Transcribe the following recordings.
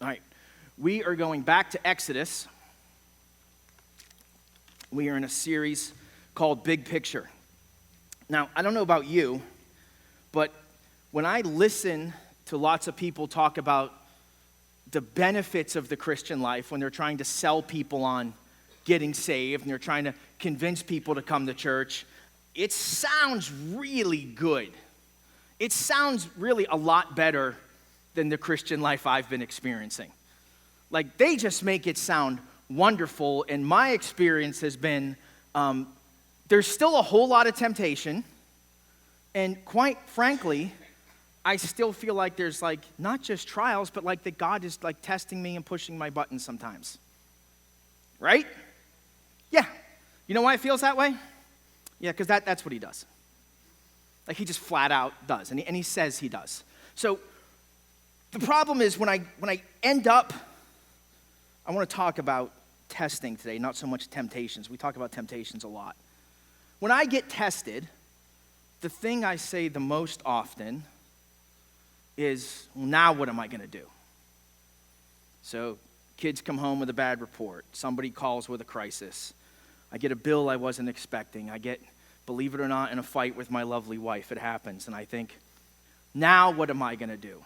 All right, we are going back to Exodus. We are in a series called Big Picture. Now, I don't know about you, but when I listen to lots of people talk about the benefits of the Christian life, when they're trying to sell people on getting saved and they're trying to convince people to come to church, it sounds really good. It sounds really a lot better than the Christian life I've been experiencing. Like, they just make it sound wonderful, and my experience has been there's still a whole lot of temptation, and quite frankly, I still feel like there's like not just trials, but like that God is like testing me and pushing my buttons sometimes. Right? Yeah. You know why it feels that way? Yeah, because that's what he does. Like, he just flat out does, and he says he does. So the problem is when I end up, I want to talk about testing today, not so much temptations. We talk about temptations a lot. When I get tested, the thing I say the most often is, well, now what am I going to do? So kids come home with a bad report. Somebody calls with a crisis. I get a bill I wasn't expecting. I get, believe it or not, in a fight with my lovely wife. It happens. And I think, now what am I going to do?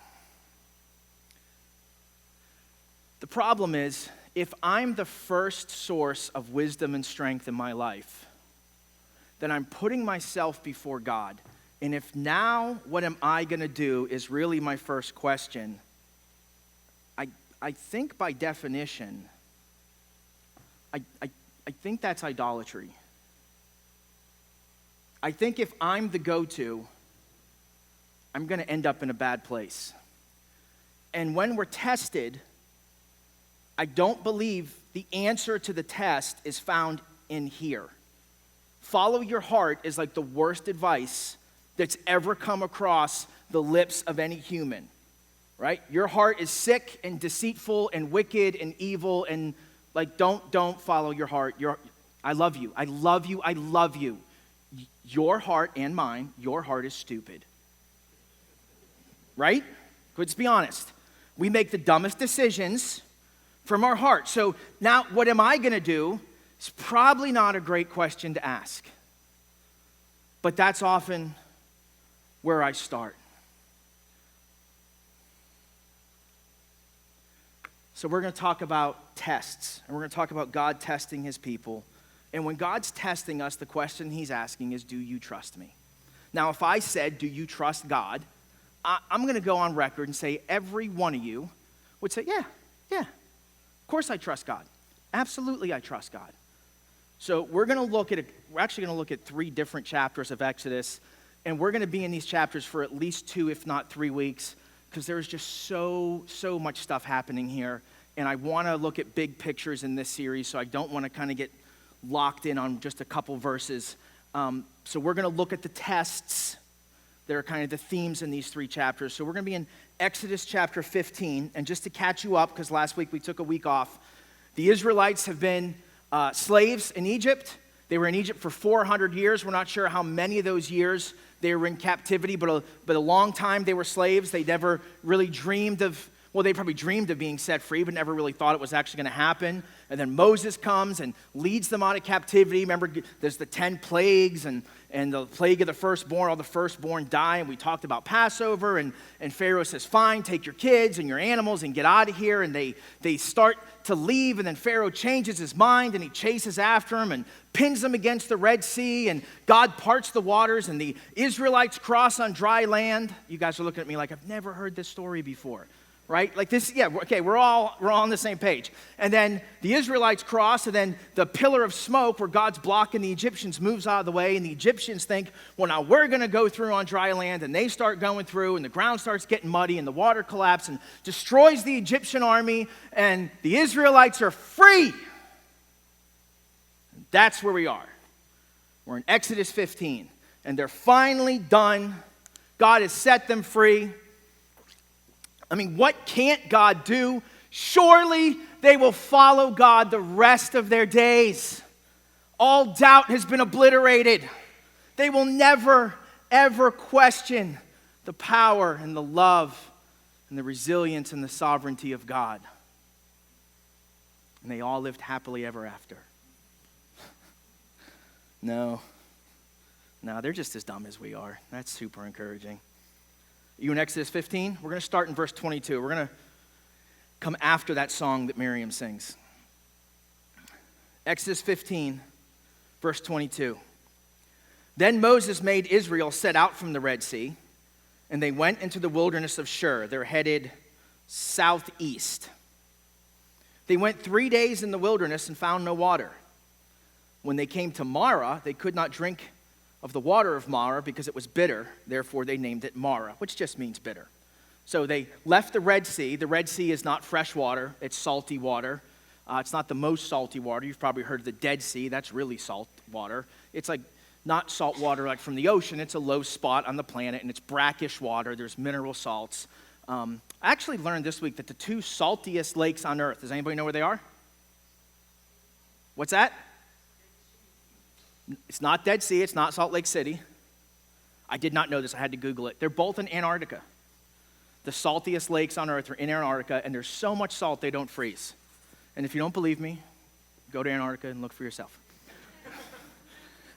The problem is, if I'm the first source of wisdom and strength in my life, then I'm putting myself before God. And if now what am I going to do is really my first question, I think by definition, I think that's idolatry. I think if I'm the go-to, I'm going to end up in a bad place. And when we're tested, I don't believe the answer to the test is found in here. Follow your heart is like the worst advice that's ever come across the lips of any human, right? Your heart is sick and deceitful and wicked and evil, and like don't follow your heart. I love you. I love you. I love you. Your heart and mine, your heart is stupid. Right? Let's be honest. We make the dumbest decisions from our heart. So now what am I going to do? It's probably not a great question to ask. But that's often where I start. So we're going to talk about tests, and we're going to talk about God testing his people. And when God's testing us, the question he's asking is, do you trust me? Now, if I said, do you trust God? I'm going to go on record and say every one of you would say, yeah, of course I trust God. Absolutely I trust God. So we're actually going to look at 3 different chapters of Exodus, and we're going to be in these chapters for at least 2, if not 3 weeks, because there's just so much stuff happening here, and I want to look at big pictures in this series, so I don't want to kind of get locked in on just a couple verses. So we're going to look at the tests that are kind of the themes in these 3 chapters. So we're going to be in Exodus chapter 15, and just to catch you up, because last week we took a week off, the Israelites have been slaves in Egypt. They were in Egypt for 400 years. We're not sure how many of those years they were in captivity, but a long time they were slaves. They never really dreamed of, well, they probably dreamed of being set free, but never really thought it was actually going to happen. And then Moses comes and leads them out of captivity. Remember, there's the 10 plagues and the plague of the firstborn, all the firstborn die. And we talked about Passover, and Pharaoh says, fine, take your kids and your animals and get out of here. And they start to leave, and then Pharaoh changes his mind, and he chases after them and pins them against the Red Sea, and God parts the waters, and the Israelites cross on dry land. You guys are looking at me like, I've never heard this story before. Right? Like this, yeah, okay, we're all on the same page. And then the Israelites cross, and then the pillar of smoke where God's blocking the Egyptians moves out of the way, and the Egyptians think, well, now we're going to go through on dry land, and they start going through, and the ground starts getting muddy, and the water collapses and destroys the Egyptian army, and the Israelites are free. That's where we are. We're in Exodus 15, and they're finally done. God has set them free. I mean, what can't God do? Surely they will follow God the rest of their days. All doubt has been obliterated. They will never, ever question the power and the love and the resilience and the sovereignty of God. And they all lived happily ever after. No, they're just as dumb as we are. That's super encouraging. You in Exodus 15? We're going to start in verse 22. We're going to come after that song that Miriam sings. Exodus 15, verse 22. Then Moses made Israel set out from the Red Sea, and they went into the wilderness of Shur. They're headed southeast. They went 3 days in the wilderness and found no water. When they came to Marah, they could not drink of the water of Marah because it was bitter. Therefore, they named it Marah, which just means bitter. So they left the Red Sea. The Red Sea is not fresh water. It's salty water. It's not the most salty water. You've probably heard of the Dead Sea. That's really salt water. It's like not salt water like from the ocean. It's a low spot on the planet, and it's brackish water. There's mineral salts. I actually learned this week that the two saltiest lakes on earth, does anybody know where they are? What's that? It's not Dead Sea. It's not Salt Lake City. I did not know this. I had to Google it. They're both in Antarctica. The saltiest lakes on earth are in Antarctica, and there's so much salt they don't freeze. And if you don't believe me, go to Antarctica and look for yourself.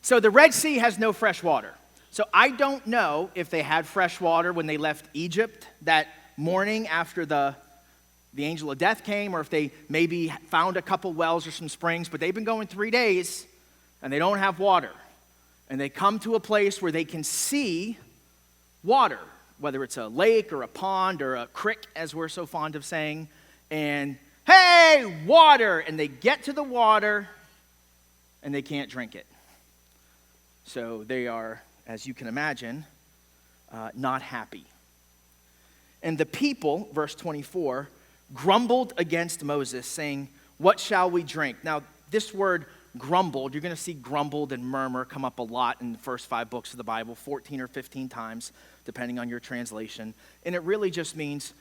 So the Red Sea has no fresh water. So I don't know if they had fresh water when they left Egypt that morning after the angel of death came, or if they maybe found a couple wells or some springs, but they've been going 3 days, and they don't have water. And they come to a place where they can see water, whether it's a lake or a pond or a creek, as we're so fond of saying, and, hey, water! And they get to the water, and they can't drink it. So they are, as you can imagine, not happy. And the people, verse 24, grumbled against Moses, saying, "What shall we drink?" Now, this word grumbled, you're going to see grumbled and murmur come up a lot in the first 5 books of the Bible, 14 or 15 times, depending on your translation. And it really just means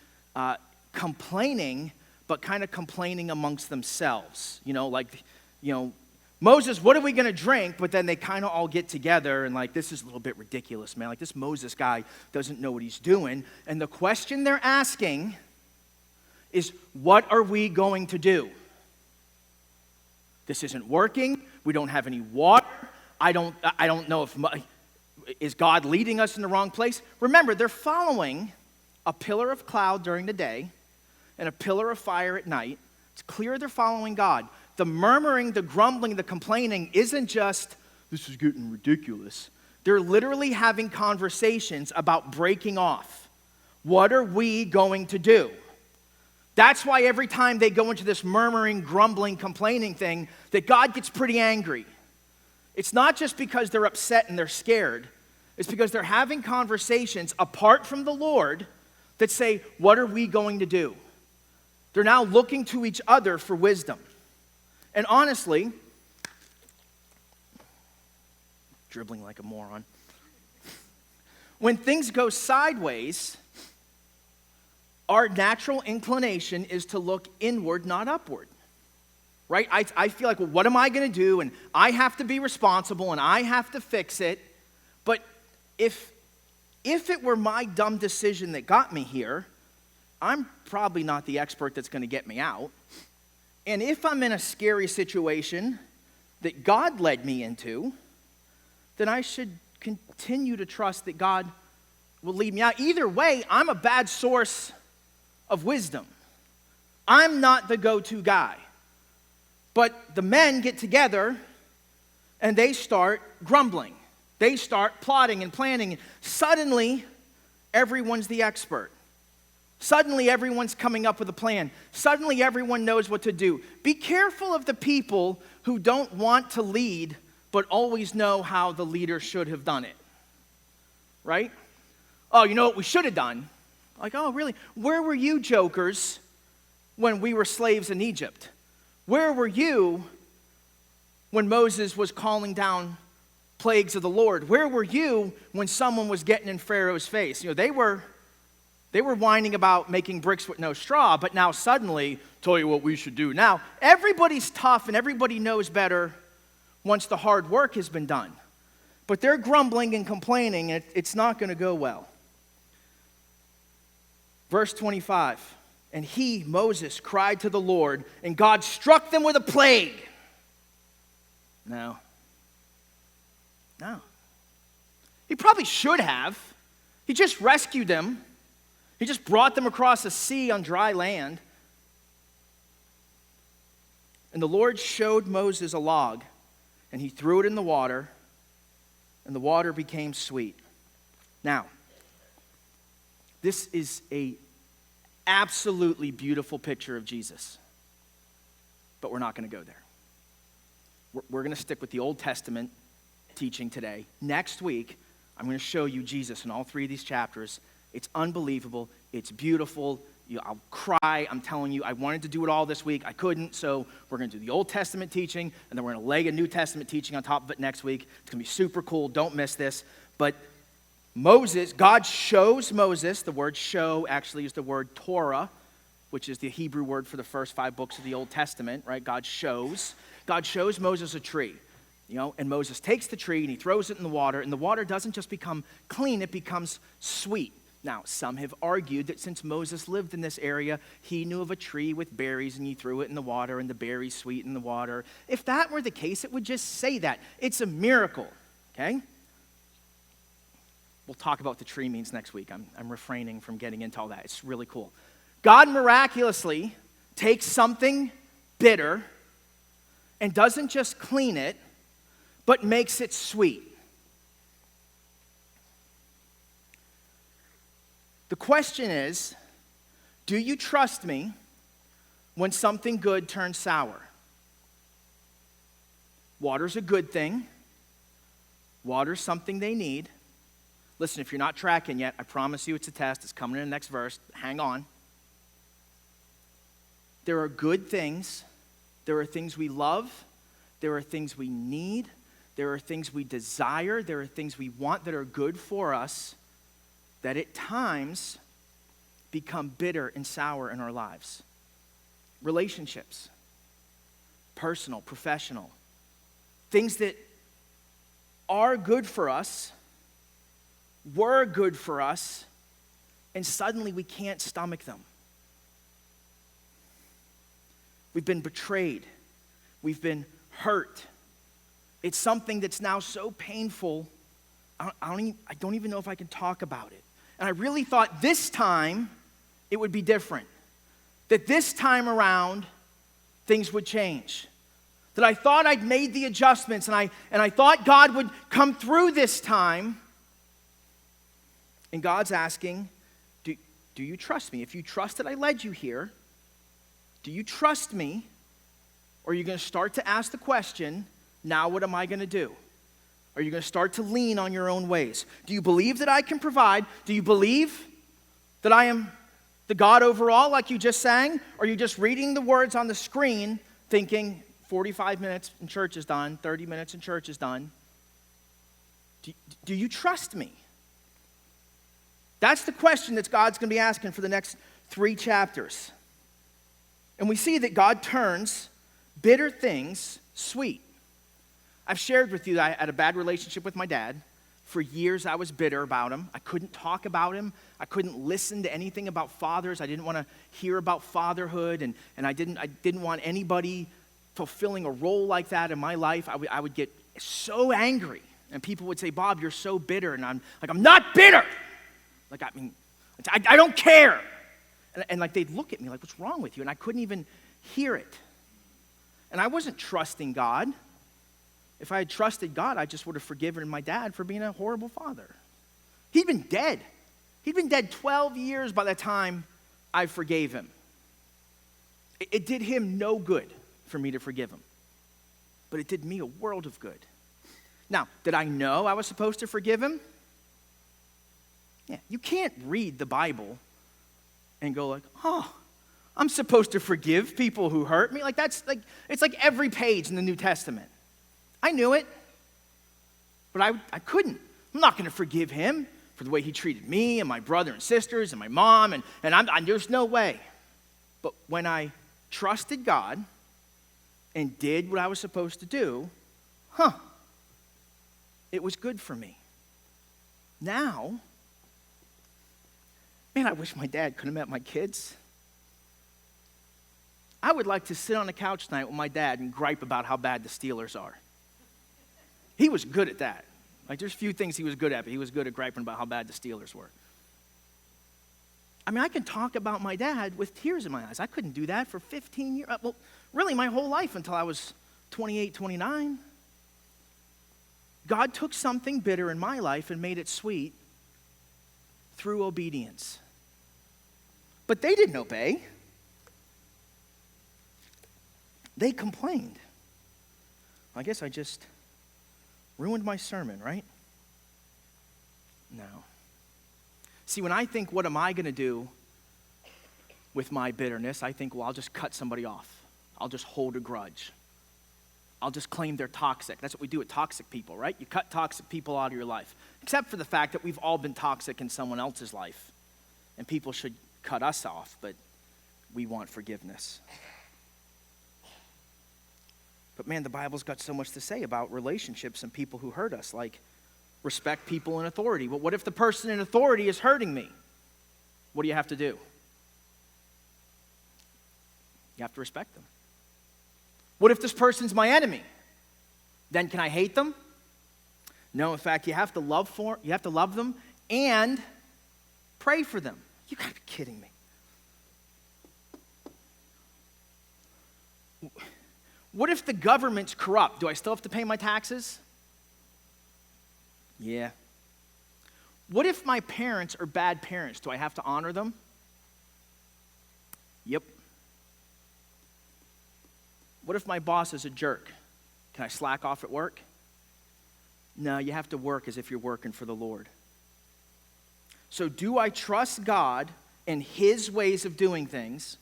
complaining, but kind of complaining amongst themselves. Moses, what are we going to drink? But then they kind of all get together and this is a little bit ridiculous, man. This Moses guy doesn't know what he's doing. And the question they're asking is, what are we going to do? This isn't working. We don't have any water. I don't know is God leading us in the wrong place? Remember, they're following a pillar of cloud during the day and a pillar of fire at night. It's clear they're following God. The murmuring, the grumbling, the complaining isn't just, this is getting ridiculous. They're literally having conversations about breaking off. What are we going to do? That's why every time they go into this murmuring, grumbling, complaining thing, that God gets pretty angry. It's not just because they're upset and they're scared. It's because they're having conversations apart from the Lord that say, what are we going to do? They're now looking to each other for wisdom. And honestly, dribbling like a moron, when things go sideways, our natural inclination is to look inward, not upward, right? I feel like, well, what am I going to do? And I have to be responsible, and I have to fix it. But if it were my dumb decision that got me here, I'm probably not the expert that's going to get me out. And if I'm in a scary situation that God led me into, then I should continue to trust that God will lead me out. Either way, I'm a bad source of wisdom. I'm not the go-to guy. But the men get together and they start grumbling. They start plotting and planning. Suddenly, everyone's the expert. Suddenly, everyone's coming up with a plan. Suddenly, everyone knows what to do. Be careful of the people who don't want to lead, but always know how the leader should have done it. Right? Oh, you know what we should have done? Like, oh, really? Where were you, jokers, when we were slaves in Egypt? Where were you when Moses was calling down plagues of the Lord? Where were you when someone was getting in Pharaoh's face? They were whining about making bricks with no straw, but now suddenly, tell you what we should do. Now, everybody's tough and everybody knows better once the hard work has been done. But they're grumbling and complaining, and it's not going to go well. Verse 25, and he, Moses, cried to the Lord, and God struck them with a plague. No. He probably should have. He just rescued them. He just brought them across the sea on dry land. And the Lord showed Moses a log, and he threw it in the water, and the water became sweet. Now, this is a absolutely beautiful picture of Jesus. But we're not going to go there. We're going to stick with the Old Testament teaching today. Next week, I'm going to show you Jesus in all three of these chapters. It's unbelievable. It's beautiful. I'll cry. I'm telling you, I wanted to do it all this week. I couldn't, so we're going to do the Old Testament teaching, and then we're going to lay a New Testament teaching on top of it next week. It's going to be super cool. Don't miss this. But Moses, God shows Moses, the word show actually is the word Torah, which is the Hebrew word for the first 5 books of the Old Testament, right? God shows Moses a tree, and Moses takes the tree and he throws it in the water, and the water doesn't just become clean, it becomes sweet. Now, some have argued that since Moses lived in this area, he knew of a tree with berries and he threw it in the water and the berries sweeten the water. If that were the case, it would just say that. It's a miracle, okay? We'll talk about what the tree means next week. I'm refraining from getting into all that. It's really cool. God miraculously takes something bitter and doesn't just clean it, but makes it sweet. The question is, do you trust me when something good turns sour? Water's a good thing. Water's something they need. Listen, if you're not tracking yet, I promise you it's a test. It's coming in the next verse. Hang on. There are good things. There are things we love. There are things we need. There are things we desire. There are things we want that are good for us that at times become bitter and sour in our lives. Relationships, personal, professional, things that are good for us, were good for us, and suddenly we can't stomach them. We've been betrayed. We've been hurt. It's something that's now so painful, I don't even know if I can talk about it. And I really thought this time it would be different. That this time around, things would change. That I thought I'd made the adjustments and I thought God would come through this time. And God's asking, do you trust me? If you trust that I led you here, do you trust me? Or are you going to start to ask the question, now what am I going to do? Are you going to start to lean on your own ways? Do you believe that I can provide? Do you believe that I am the God over all, like you just sang? Or are you just reading the words on the screen thinking 45 minutes and church is done, 30 minutes and church is done? Do you trust me? That's the question that God's going to be asking for the next 3 chapters. And we see that God turns bitter things sweet. I've shared with you that I had a bad relationship with my dad. For years, I was bitter about him. I couldn't talk about him. I couldn't listen to anything about fathers. I didn't want to hear about fatherhood, and I didn't want anybody fulfilling a role like that in my life. I would get so angry, and people would say, "Bob, you're so bitter," and I'm like, "I'm not bitter." Like, I don't care. And like they'd look at me like, "What's wrong with you?" And I couldn't even hear it. And I wasn't trusting God. If I had trusted God, I just would have forgiven my dad for being a horrible father. He'd been dead. He'd been dead 12 years by the time I forgave him. It did him no good for me to forgive him. But it did me a world of good. Now, did I know I was supposed to forgive him? Yeah, you can't read the Bible and go like, "Oh, I'm supposed to forgive people who hurt me." It's like every page in the New Testament. I knew it, but I couldn't. I'm not going to forgive him for the way he treated me and my brother and sisters and my mom, and there's no way. But when I trusted God and did what I was supposed to do, it was good for me. Now, Man, I wish my dad could have met my kids. I would like to sit on the couch tonight with my dad and gripe about how bad the Steelers are. He was good at that. Like, there's few things he was good at, but he was good at griping about how bad the Steelers were. I mean, I can talk about my dad with tears in my eyes. I couldn't do that for 15 years. Well, really my whole life until I was 28, 29. God took something bitter in my life and made it sweet through obedience. But they didn't obey. They complained. I guess I just ruined my sermon, right? No. See, when I think, what am I going to do with my bitterness, I think, well, I'll just cut somebody off. I'll just hold a grudge. I'll just claim they're toxic. That's what we do with toxic people, right? You cut toxic people out of your life. Except for the fact that we've all been toxic in someone else's life. And people should cut us off, but we want forgiveness. But man, the Bible's got so much to say about relationships and people who hurt us, like respect people in authority. But what if the person in authority is hurting me? What do you have to do? You have to respect them. What if this person's my enemy? Then can I hate them? No, in fact, you have to love them and pray for them. You gotta be kidding me. What if the government's corrupt? Do I still have to pay my taxes? Yeah. What if my parents are bad parents? Do I have to honor them? Yep. What if my boss is a jerk? Can I slack off at work? No, you have to work as if you're working for the Lord. So do I trust God and His ways of doing things,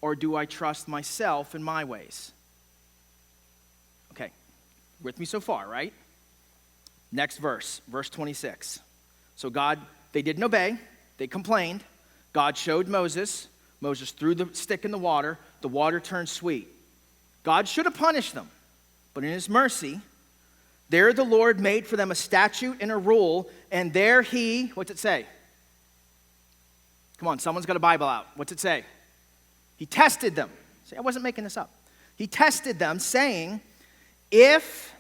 or do I trust myself and my ways? Okay, with me so far, right? Next verse 26. So God, they didn't obey, they complained. God showed Moses. Moses threw the stick in the water turned sweet. God should have punished them, but in His mercy, there the Lord made for them a statute and a rule, and there He, what's it say? Come on, someone's got a Bible out. What's it say? He tested them. See, I wasn't making this up. He tested them, saying, if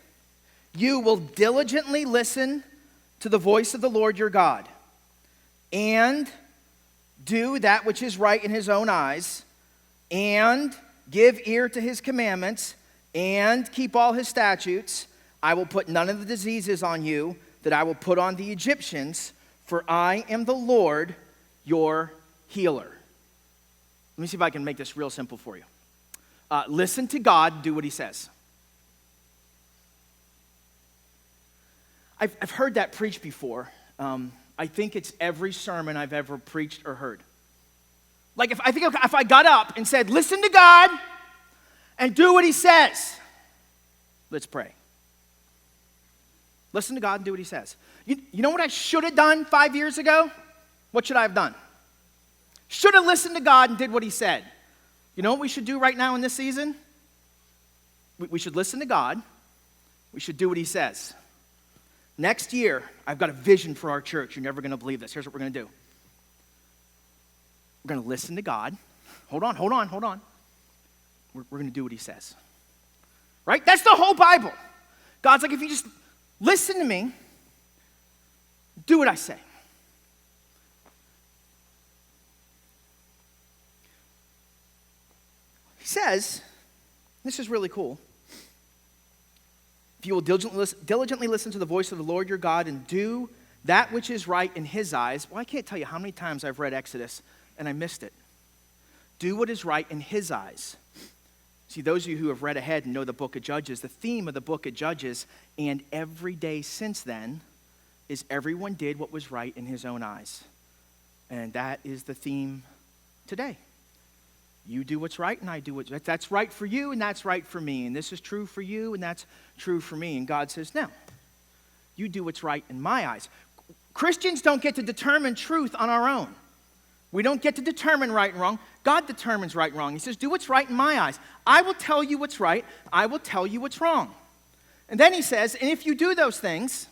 you will diligently listen to the voice of the Lord your God, and do that which is right in His own eyes, and give ear to His commandments, and keep all His statutes, I will put none of the diseases on you that I will put on the Egyptians, for I am the Lord your healer. Let me see if I can make this real simple for you. Listen to God and do what He says. I've heard that preached before. I think it's every sermon I've ever preached or heard. Like if I got up and said, listen to God and do what He says. Let's pray. Listen to God and do what He says. You know what I should have done 5 years ago? What should I have done? Should have listened to God and did what He said. You know what we should do right now in this season? We should listen to God. We should do what He says. Next year, I've got a vision for our church. You're never going to believe this. Here's what we're going to do. We're going to listen to God. Hold on. We're going to do what He says. Right? That's the whole Bible. God's like, if you just listen to me, do what I say. He says, this is really cool. If you will diligently listen to the voice of the Lord your God and do that which is right in His eyes. Well, I can't tell you how many times I've read Exodus and I missed it. Do what is right in His eyes. See, those of you who have read ahead and know the book of Judges, the theme of the book of Judges and every day since then is everyone did what was right in his own eyes. And that is the theme today. You do what's right and I do what's right. That's right for you and that's right for me. And this is true for you and that's true for me. And God says, no, you do what's right in my eyes. Christians don't get to determine truth on our own. We don't get to determine right and wrong. God determines right and wrong. He says, do what's right in my eyes. I will tell you what's right. I will tell you what's wrong. And then He says, and if you do those things,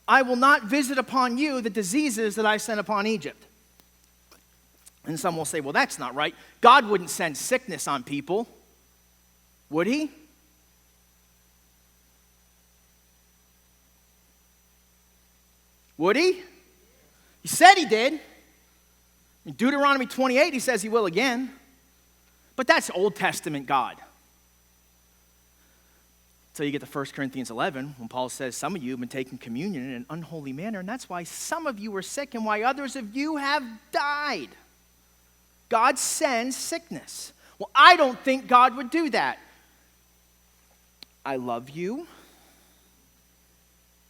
I will not visit upon you the diseases that I sent upon Egypt. And some will say, well, that's not right. God wouldn't send sickness on people, would he? Would he? He said he did. In Deuteronomy 28, he says he will again. But that's Old Testament God. So you get to 1 Corinthians 11, when Paul says, some of you have been taking communion in an unholy manner, and that's why some of you are sick and why others of you have died. God sends sickness. Well, I don't think God would do that. I love you.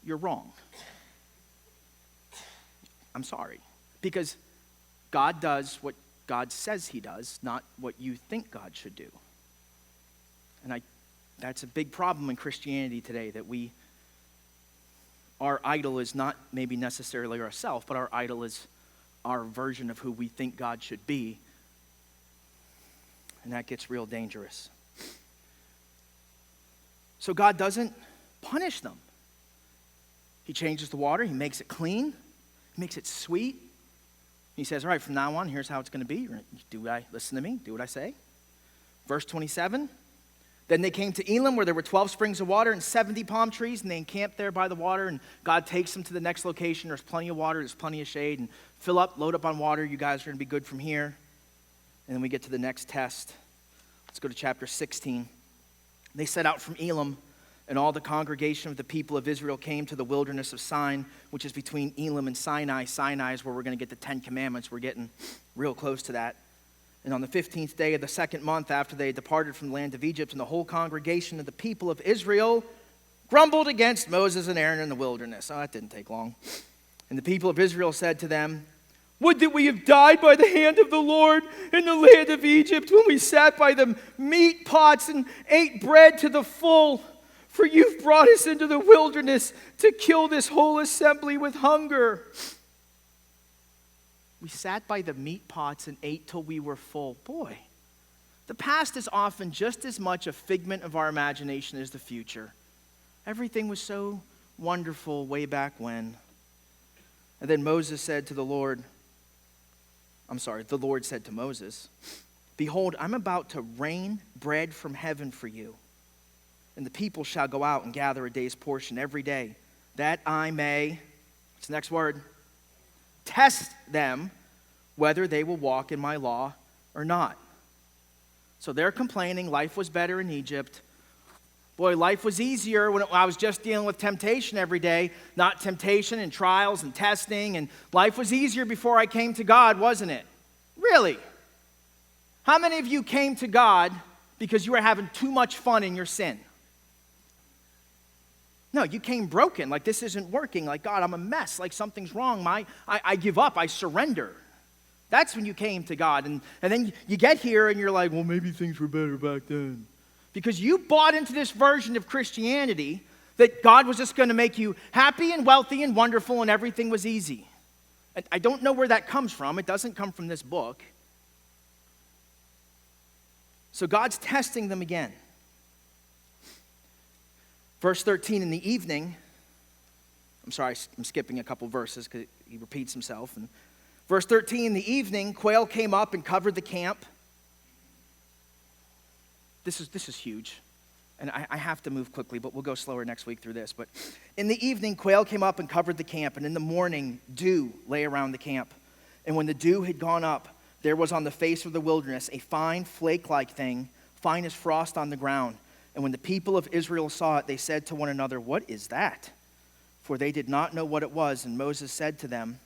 You're wrong. I'm sorry. Because God does what God says he does, not what you think God should do. And that's a big problem in Christianity today, that our idol is not maybe necessarily ourselves, but our idol is our version of who we think God should be. And that gets real dangerous. So God doesn't punish them. He changes the water, he makes it clean, he makes it sweet. He says, all right, from now on, here's how it's going to be. Listen to me, do what I say. Verse 27, then they came to Elim, where there were 12 springs of water and 70 palm trees, and they encamped there by the water, and God takes them to the next location. There's plenty of water, there's plenty of shade, and load up on water. You guys are going to be good from here. And then we get to the next test. Let's go to chapter 16. They set out from Elim, and all the congregation of the people of Israel came to the wilderness of Sin, which is between Elim and Sinai. Sinai is where we're going to get the 10 Commandments. We're getting real close to that. And on the 15th day of the second month after they had departed from the land of Egypt, and the whole congregation of the people of Israel grumbled against Moses and Aaron in the wilderness. Oh, that didn't take long. And the people of Israel said to them, would that we have died by the hand of the Lord in the land of Egypt, when we sat by the meat pots and ate bread to the full. For you've brought us into the wilderness to kill this whole assembly with hunger. We sat by the meat pots and ate till we were full. Boy, the past is often just as much a figment of our imagination as the future. Everything was so wonderful way back when. And then Moses said to the Lord, the Lord said to Moses, behold, I'm about to rain bread from heaven for you. And the people shall go out and gather a day's portion every day, that I may, what's the next word? Test them whether they will walk in my law or not. So they're complaining life was better in Egypt. Boy, life was easier when I was just dealing with temptation every day, not temptation and trials and testing. And life was easier before I came to God, wasn't it? Really? How many of you came to God because you were having too much fun in your sin? No, you came broken, like this isn't working, like God, I'm a mess, like something's wrong, I give up, I surrender. That's when you came to God. And then you get here and you're like, well, maybe things were better back then. Because you bought into this version of Christianity that God was just going to make you happy and wealthy and wonderful and everything was easy. I don't know where that comes from. It doesn't come from this book. So God's testing them again. Verse 13, in the evening, I'm skipping a couple verses because he repeats himself. And verse 13, in the evening, quail came up and covered the camp. This is huge. And I have to move quickly, but we'll go slower next week through this. But in the evening, quail came up and covered the camp. And in the morning, dew lay around the camp. And when the dew had gone up, there was on the face of the wilderness a fine flake-like thing, fine as frost on the ground. And when the people of Israel saw it, they said to one another, what is that? For they did not know what it was. And Moses said to them,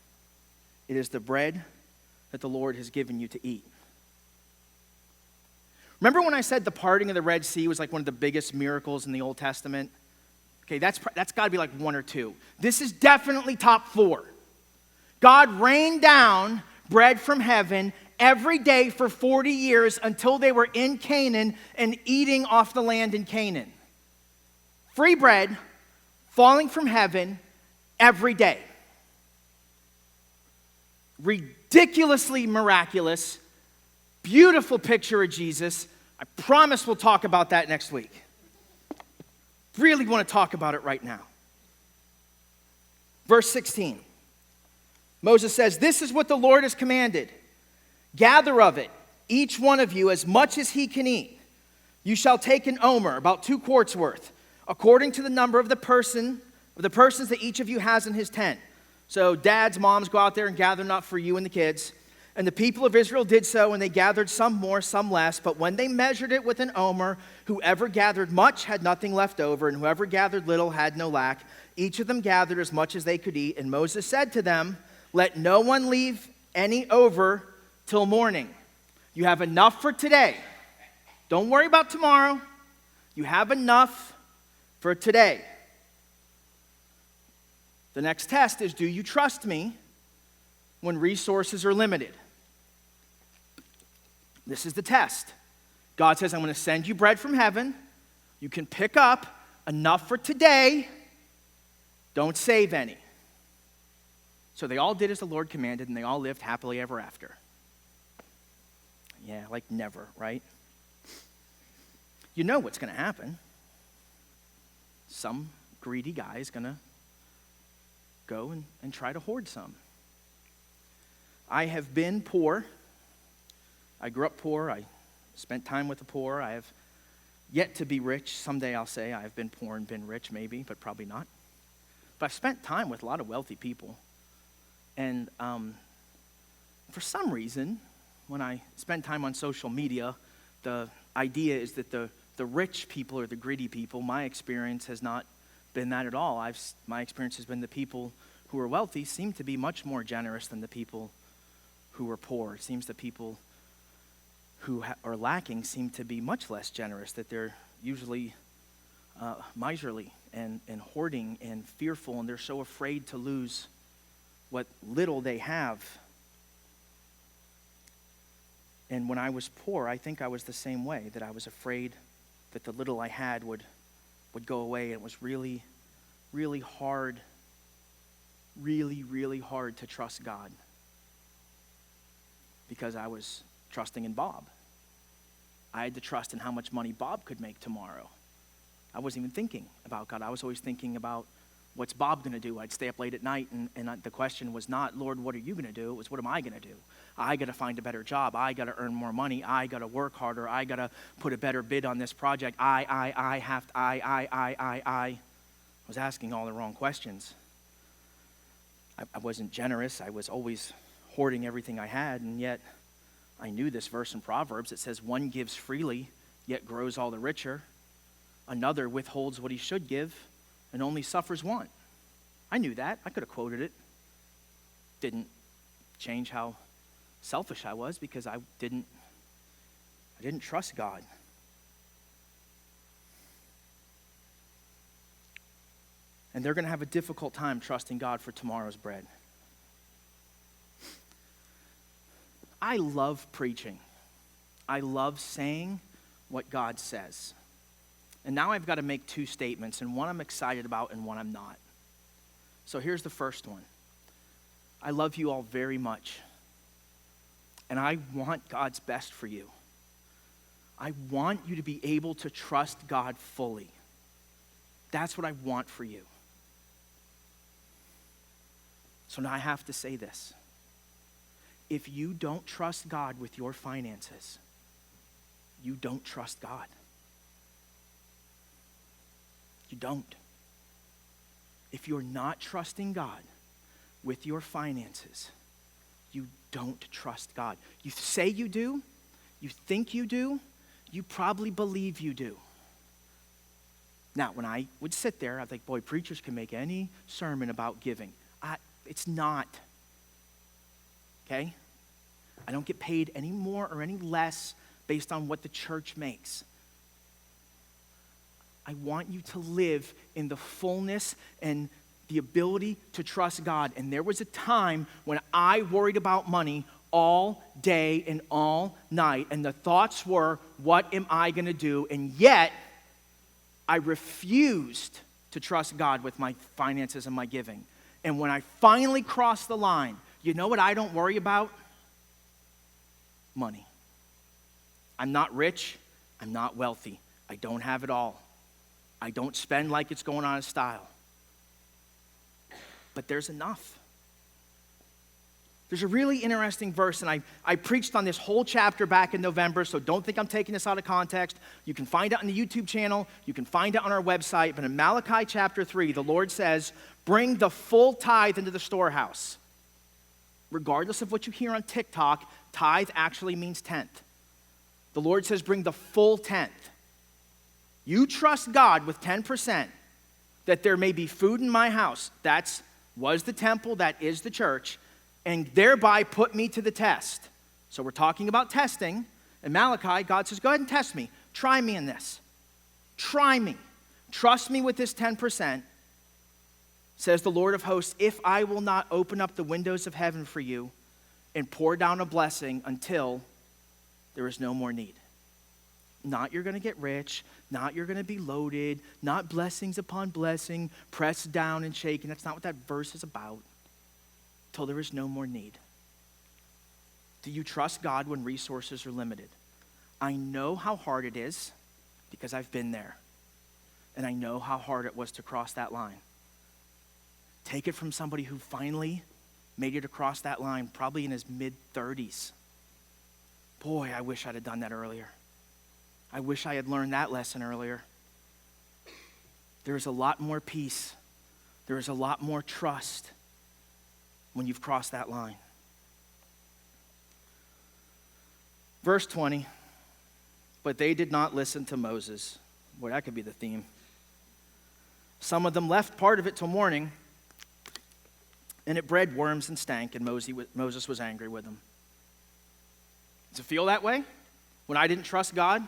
it is the bread that the Lord has given you to eat. Remember when I said the parting of the Red Sea was like one of the biggest miracles in the Old Testament? Okay, that's got to be like one or two. This is definitely top 4. God rained down bread from heaven every day for 40 years until they were in Canaan and eating off the land in Canaan. Free bread falling from heaven every day. Ridiculously miraculous, beautiful picture of Jesus. I promise we'll talk about that next week. Really want to talk about it right now. Verse 16. Moses says, this is what the Lord has commanded. Gather of it, each one of you, as much as he can eat. You shall take an omer, about 2 quarts worth, according to the number of the persons that each of you has in his tent. So dads, moms, go out there and gather enough for you and the kids. And the people of Israel did so, and they gathered some more, some less. But when they measured it with an omer, whoever gathered much had nothing left over, and whoever gathered little had no lack. Each of them gathered as much as they could eat. And Moses said to them, let no one leave any over till morning. You have enough for today. Don't worry about tomorrow. You have enough for today. The next test is, do you trust me when resources are limited? This is the test. God says, I'm going to send you bread from heaven. You can pick up enough for today. Don't save any. So they all did as the Lord commanded, and they all lived happily ever after. Yeah, like never, right? You know what's going to happen. Some greedy guy is going to go and try to hoard some. I have been poor. I grew up poor. I spent time with the poor. I have yet to be rich. Someday I'll say I have been poor and been rich, maybe, but probably not. But I've spent time with a lot of wealthy people. And for some reason, when I spend time on social media, the idea is that the rich people are the greedy people. My experience has not been that at all. My experience has been the people who are wealthy seem to be much more generous than the people who are poor. It seems the people who are lacking seem to be much less generous, that they're usually miserly and hoarding and fearful, and they're so afraid to lose what little they have. And when I was poor, I think I was the same way, that I was afraid that the little I had would go away. It was really, really hard, really hard to trust God because I was trusting in Bob. I had to trust in how much money Bob could make tomorrow. I wasn't even thinking about God. I was always thinking about, what's Bob going to do? I'd stay up late at night, and the question was not, Lord, what are you going to do? It was, what am I going to do? I got to find a better job. I got to earn more money. I got to work harder. I got to put a better bid on this project. I was asking all the wrong questions. I wasn't generous. I was always hoarding everything I had, and yet I knew this verse in Proverbs. It says, one gives freely, yet grows all the richer. Another withholds what he should give and only suffers want. I knew that. I could have quoted it. Didn't change how selfish I was because I didn't trust God. And they're going to have a difficult time trusting God for tomorrow's bread. I love preaching. I love saying what God says. And now I've got to make 2 statements, and one I'm excited about and one I'm not. So here's the first one. I love you all very much, and I want God's best for you. I want you to be able to trust God fully. That's what I want for you. So now I have to say this. If you don't trust God with your finances, you don't trust God. You don't. If you're not trusting God with your finances, you don't trust God. You say you do, you think you do, you probably believe you do. Now, when I would sit there, I'd think, boy, preachers can make any sermon about giving. It's not. Okay? I don't get paid any more or any less based on what the church makes. I want you to live in the fullness and the ability to trust God. And there was a time when I worried about money all day and all night. And the thoughts were, what am I going to do? And yet, I refused to trust God with my finances and my giving. And when I finally crossed the line, you know what I don't worry about? Money. I'm not rich. I'm not wealthy. I don't have it all. I don't spend like it's going out of style. But there's enough. There's a really interesting verse, and I preached on this whole chapter back in November, so don't think I'm taking this out of context. You can find it on the YouTube channel. You can find it on our website. But in Malachi chapter 3, the Lord says, bring the full tithe into the storehouse. Regardless of what you hear on TikTok, tithe actually means tenth. The Lord says, bring the full tenth. You trust God with 10%, that there may be food in my house. That was the temple, that is the church, and thereby put me to the test. So we're talking about testing. In Malachi, God says, go ahead and test me. Try me in this. Try me. Trust me with this 10%. Says the Lord of hosts, if I will not open up the windows of heaven for you and pour down a blessing until there is no more need. Not you're going to get rich, not you're going to be loaded, not blessings upon blessing, pressed down and shaken. That's not what that verse is about. Till there is no more need. Do you trust God when resources are limited? I know how hard it is because I've been there. And I know how hard it was to cross that line. Take it from somebody who finally made it across that line, probably in his mid-30s. Boy, I wish I'd have done that earlier. I wish I had learned that lesson earlier. There is a lot more peace. There is a lot more trust when you've crossed that line. Verse 20, but they did not listen to Moses. Boy, that could be the theme. Some of them left part of it till morning, and it bred worms and stank, and Moses was angry with them. Does it feel that way? When I didn't trust God?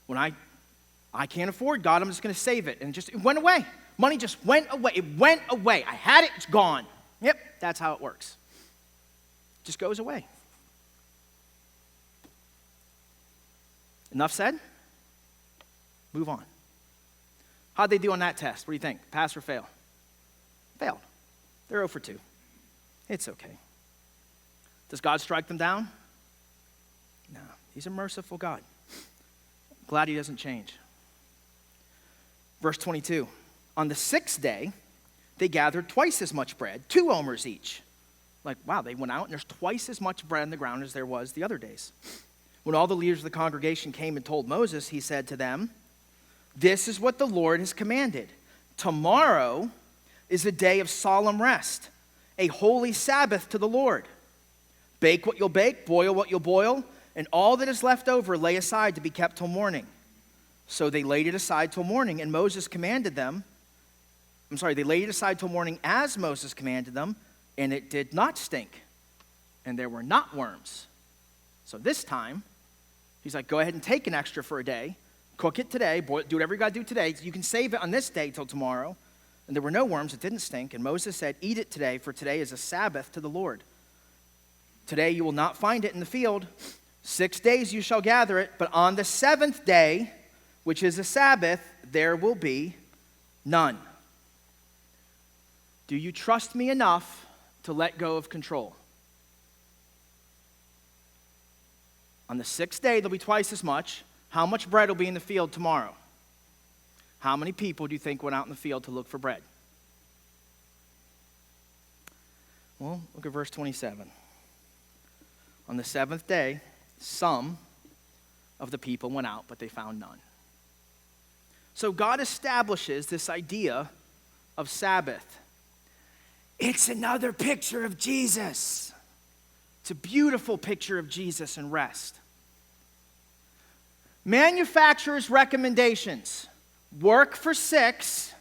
When I can't afford God, I'm just going to save it. And it went away. Money just went away. It went away. I had it, it's gone. Yep, that's how it works. It just goes away. Enough said? Move on. How'd they do on that test? What do you think? Pass or fail? Failed. They're 0 for 2. It's okay. Does God strike them down? No. He's a merciful God. Glad he doesn't change. Verse 22. On the 6th day, they gathered twice as much bread, 2 omers each. Like, wow, they went out and there's twice as much bread in the ground as there was the other days. When all the leaders of the congregation came and told Moses, he said to them, this is what the Lord has commanded. Tomorrow is a day of solemn rest, a holy Sabbath to the Lord. Bake what you'll bake, boil what you'll boil, and all that is left over lay aside to be kept till morning. So they laid it aside till morning, and Moses commanded them. They laid it aside till morning as Moses commanded them, and it did not stink, and there were not worms. So this time, he's like, go ahead and take an extra for a day, cook it today, boil, do whatever you got to do today. You can save it on this day till tomorrow. And there were no worms, it didn't stink. And Moses said, eat it today, for today is a Sabbath to the Lord. Today you will not find it in the field. 6 days you shall gather it, but on the 7th day, which is a Sabbath, there will be none. Do you trust me enough to let go of control? On the 6th day, there'll be twice as much. How much bread will be in the field tomorrow? How many people do you think went out in the field to look for bread? Well, look at verse 27. On the 7th day, some of the people went out, but they found none. So God establishes this idea of Sabbath. It's another picture of Jesus. It's a beautiful picture of Jesus and rest. Manufacturer's recommendations. Work for 6,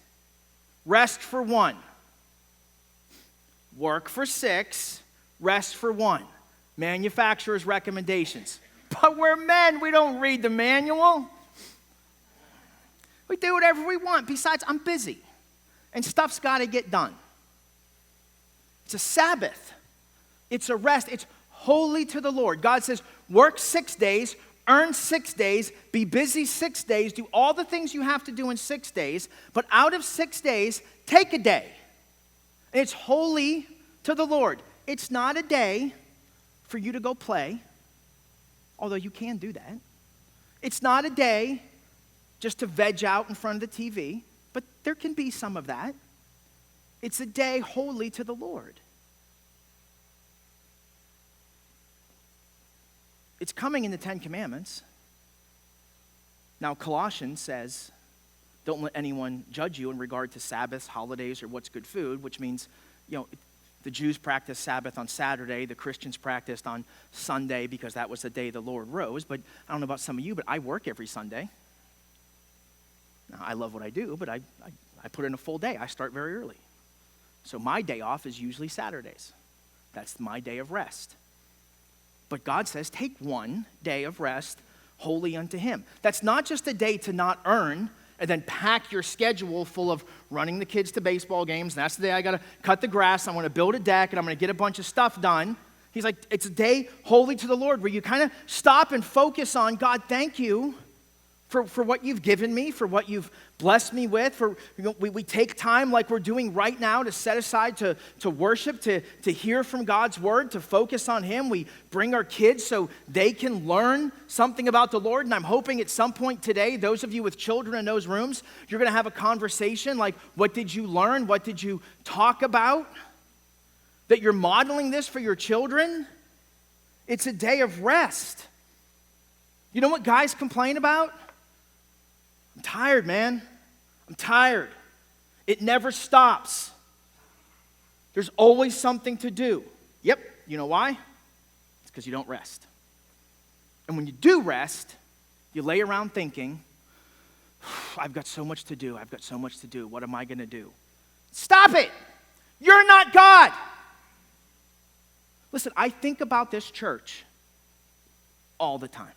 rest for 1. Work for 6, rest for 1. Manufacturer's recommendations. But we're men, we don't read the manual. We do whatever we want. Besides, I'm busy. And stuff's got to get done. It's a Sabbath. It's a rest. It's holy to the Lord. God says, work 6 days, earn 6 days, be busy 6 days, do all the things you have to do in 6 days, but out of 6 days, take a day. It's holy to the Lord. It's not a day for you to go play, although you can do that. It's not a day just to veg out in front of the TV, but there can be some of that. It's a day holy to the Lord. It's coming in the Ten Commandments. Now, Colossians says, don't let anyone judge you in regard to Sabbaths, holidays, or what's good food, which means, the Jews practiced Sabbath on Saturday, the Christians practiced on Sunday because that was the day the Lord rose. But I don't know about some of you, but I work every Sunday. Now, I love what I do, but I put in a full day. I start very early. So my day off is usually Saturdays. That's my day of rest. But God says, take one day of rest holy unto him. That's not just a day to not earn and then pack your schedule full of running the kids to baseball games. And that's the day I got to cut the grass. I'm going to build a deck and I'm going to get a bunch of stuff done. He's like, it's a day holy to the Lord where you kind of stop and focus on, God, thank you for what you've given me, for what you've blessed me with. We take time like we're doing right now to set aside to worship, to hear from God's word, to focus on him. We bring our kids so they can learn something about the Lord. And I'm hoping at some point today, those of you with children in those rooms, you're going to have a conversation like, what did you learn? What did you talk about? That you're modeling this for your children. It's a day of rest. You know what guys complain about? I'm tired, man. I'm tired. It never stops. There's always something to do. Yep, you know why? It's because you don't rest. And when you do rest, you lay around thinking, I've got so much to do. I've got so much to do. What am I going to do? Stop it. You're not God. Listen, I think about this church all the time,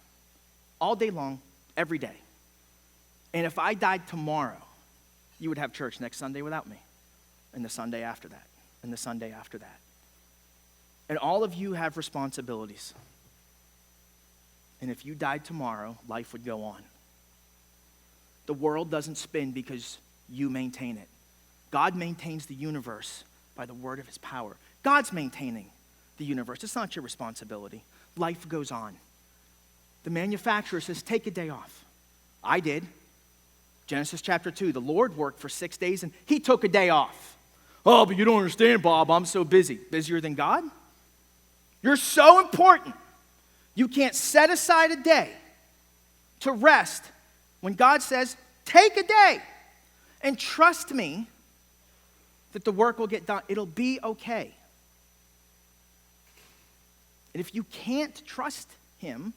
all day long, every day. And if I died tomorrow, you would have church next Sunday without me, and the Sunday after that, and the Sunday after that. And all of you have responsibilities. And if you died tomorrow, life would go on. The world doesn't spin because you maintain it. God maintains the universe by the word of his power. God's maintaining the universe. It's not your responsibility. Life goes on. The manufacturer says, take a day off. I did. Genesis chapter 2, the Lord worked for 6 days and he took a day off. Oh, but you don't understand, Bob. I'm so busy. Busier than God? You're so important. You can't set aside a day to rest when God says, take a day and trust me that the work will get done. It'll be okay. And if you can't trust him,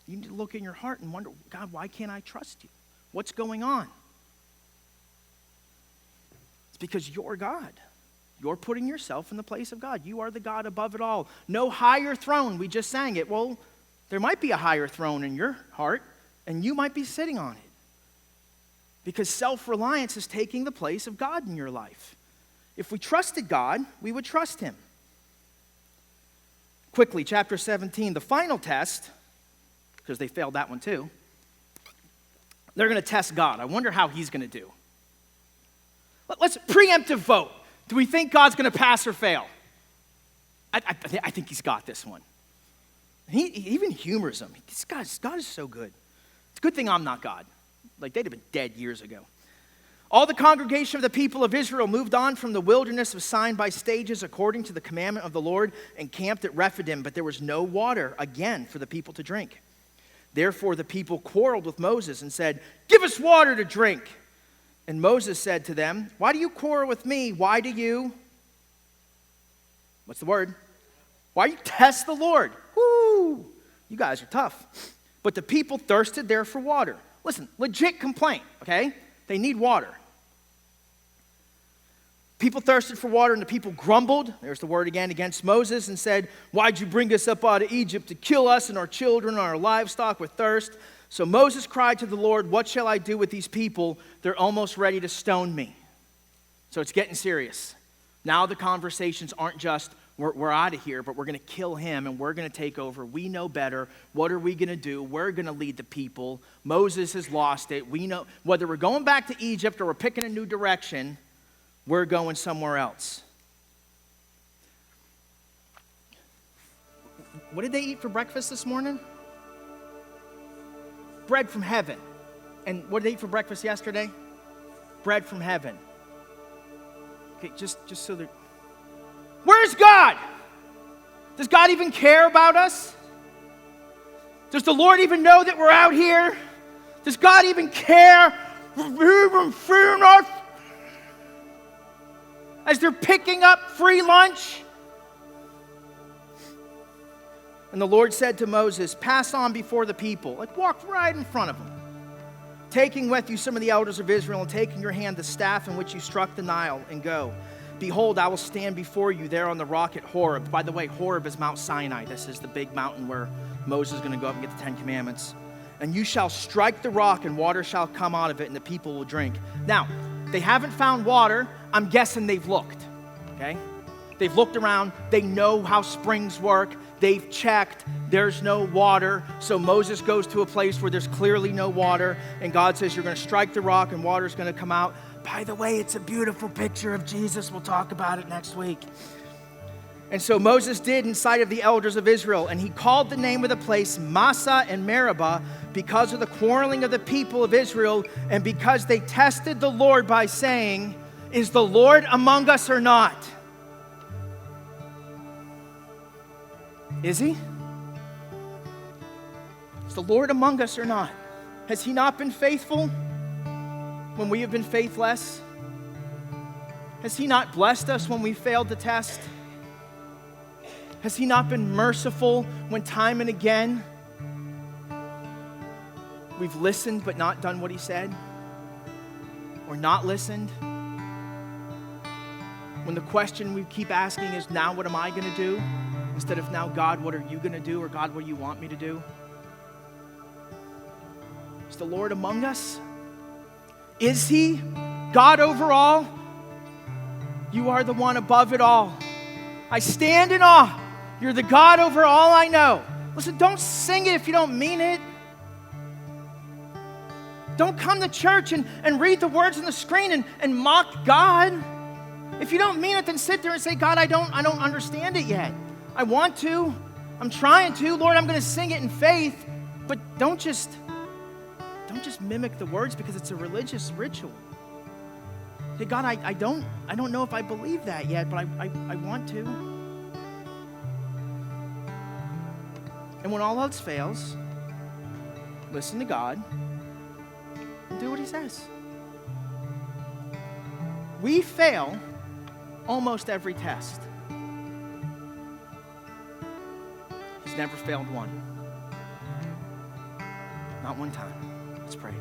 you need to look in your heart and wonder, God, why can't I trust you? What's going on? It's because you're God. You're putting yourself in the place of God. You are the God above it all. No higher throne. We just sang it. Well, there might be a higher throne in your heart, and you might be sitting on it. Because self-reliance is taking the place of God in your life. If we trusted God, we would trust him. Quickly, chapter 17, the final test, because they failed that one too. They're going to test God. I wonder how he's going to do. Let's preemptive vote. Do we think God's going to pass or fail? I think he's got this one. He even humors him. God is so good. It's a good thing I'm not God. Like, they'd have been dead years ago. All the congregation of the people of Israel moved on from the wilderness of Sin by stages according to the commandment of the Lord and camped at Rephidim, but there was no water again for the people to drink. Therefore the people quarreled with Moses and said, give us water to drink. And Moses said to them, why do you quarrel with me? Why do you, what's the word? Why you test the Lord? Woo! You guys are tough. But the people thirsted there for water. Listen, legit complaint, okay? They need water. People thirsted for water, and the people grumbled, there's the word again, against Moses and said, why'd you bring us up out of Egypt to kill us and our children and our livestock with thirst? So Moses cried to the Lord, what shall I do with these people? They're almost ready to stone me. So it's getting serious. Now the conversations aren't just, we're out of here, but we're going to kill him and we're going to take over. We know better. What are we going to do? We're going to lead the people. Moses has lost it. We know whether we're going back to Egypt or we're picking a new direction, we're going somewhere else. What did they eat for breakfast this morning? Bread from heaven. And what did they eat for breakfast yesterday? Bread from heaven. Okay, just so that... Where's God? Does God even care about us? Does the Lord even know that we're out here? Does God even care? Even fear us? As they're picking up free lunch. And the Lord said to Moses, pass on before the people. Like, walk right in front of them. Taking with you some of the elders of Israel, and taking your hand the staff in which you struck the Nile, and go. Behold, I will stand before you there on the rock at Horeb. By the way, Horeb is Mount Sinai. This is the big mountain where Moses is going to go up and get the 10 Commandments. And you shall strike the rock, and water shall come out of it, and the people will drink. Now, they haven't found water. I'm guessing they've looked, okay? They've looked around. They know how springs work. They've checked. There's no water. So Moses goes to a place where there's clearly no water, and God says, you're going to strike the rock, and water's going to come out. By the way, it's a beautiful picture of Jesus. We'll talk about it next week. And so Moses did in sight of the elders of Israel, and he called the name of the place Massah and Meribah because of the quarreling of the people of Israel, and because they tested the Lord by saying, is the Lord among us or not? Is he? Is the Lord among us or not? Has he not been faithful when we have been faithless? Has he not blessed us when we failed the test? Has he not been merciful when time and again we've listened but not done what he said? Or not listened? When the question we keep asking is, now what am I going to do? Instead of, now God, what are you going to do? Or God, what do you want me to do? Is the Lord among us? Is he God over all? You are the one above it all. I stand in awe. You're the God over all I know. Listen, don't sing it if you don't mean it. Don't come to church and read the words on the screen and mock God. If you don't mean it, then sit there and say, God, I don't understand it yet. I want to. I'm trying to. Lord, I'm going to sing it in faith. But don't just mimic the words because it's a religious ritual. Say, God, I don't know if I believe that yet, but I want to. And when all else fails, listen to God and do what he says. We fail almost every test. He's never failed one. Not one time. Let's pray.